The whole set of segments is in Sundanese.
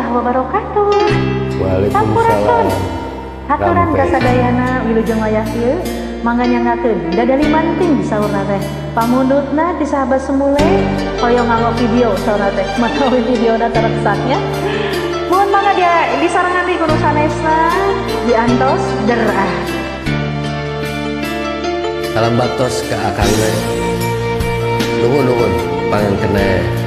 warahmatullahi wabarakatuh. Waalaikumsalam. Haturan kasadayana wilujeng wayah ieu mangga nyangakeun dadali manting saurna teh. Pamundutna ti sahabat semule hoyong nganggo video saurna teh. Matawi videona tareksaknya. Mohon mangga dia disarangan di guru sanesna diantos derah. Salam batos ke akangna. Nuhun pangangkena.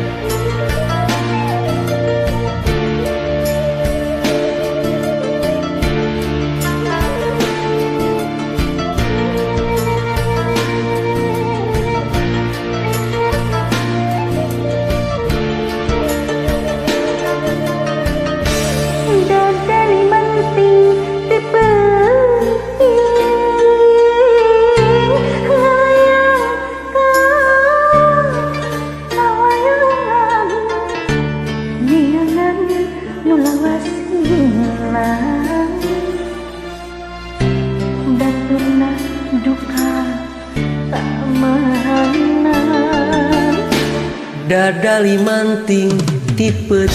Dadali manting ti peuting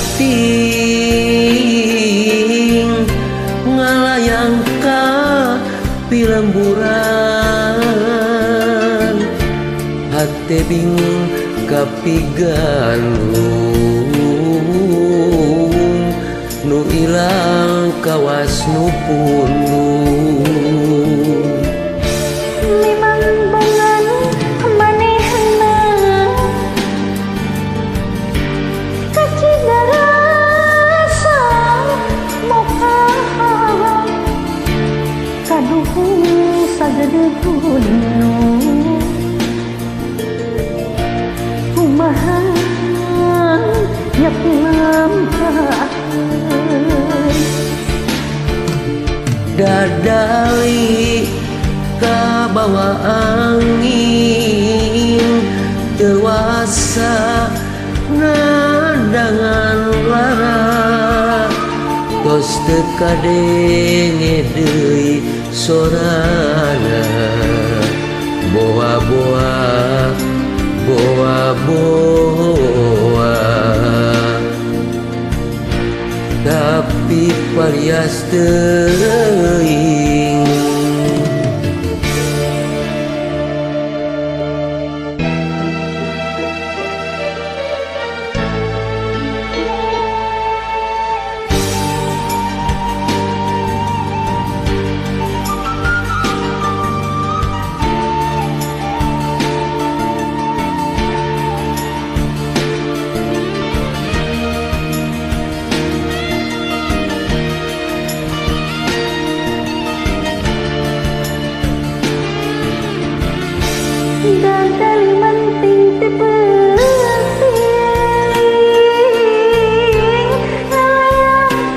ngalayang ka pilemburan hate bingung kapigandung nu ilang kawas nu pundung. Sagede gunung kumaha nyak lampahan dadali kabawa angin dewasa nadangan lara tos teu kadenge deui sorana boa-boa tapi parias teuing. dadali manting ti peuting ngalayang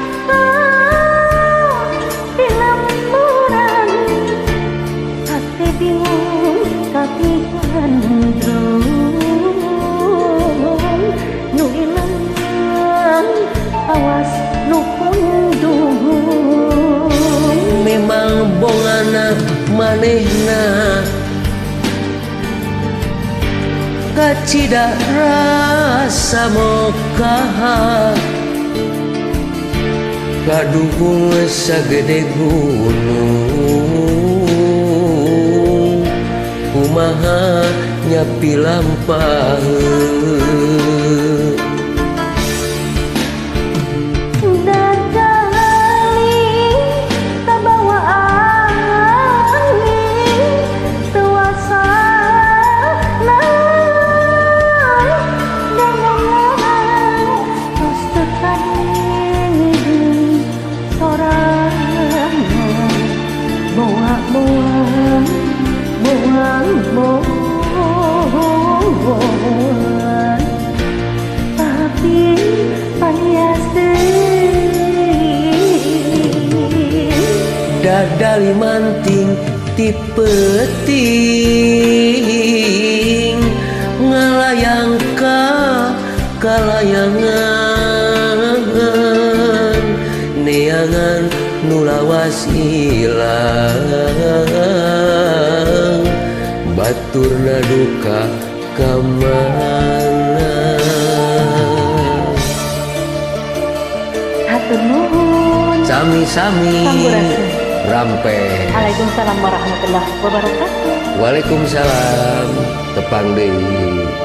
pilemburan hate bingung kapigandung nu ilang awas nu pundung. Memang bongana manehna kacida rasa mokaha kadukung sagede gunung kumaha nyapi lampaheun. Tapi panias dadali manting ti peuting ngalayang ka kalayangan neangan nu lawas ilang baturna duka kamana Hatur nuhun. Sami-sami Sampurasun. rampe. Waalaikumsalam warahmatullahi wabarakatuh. Waalaikumsalam tepang deui.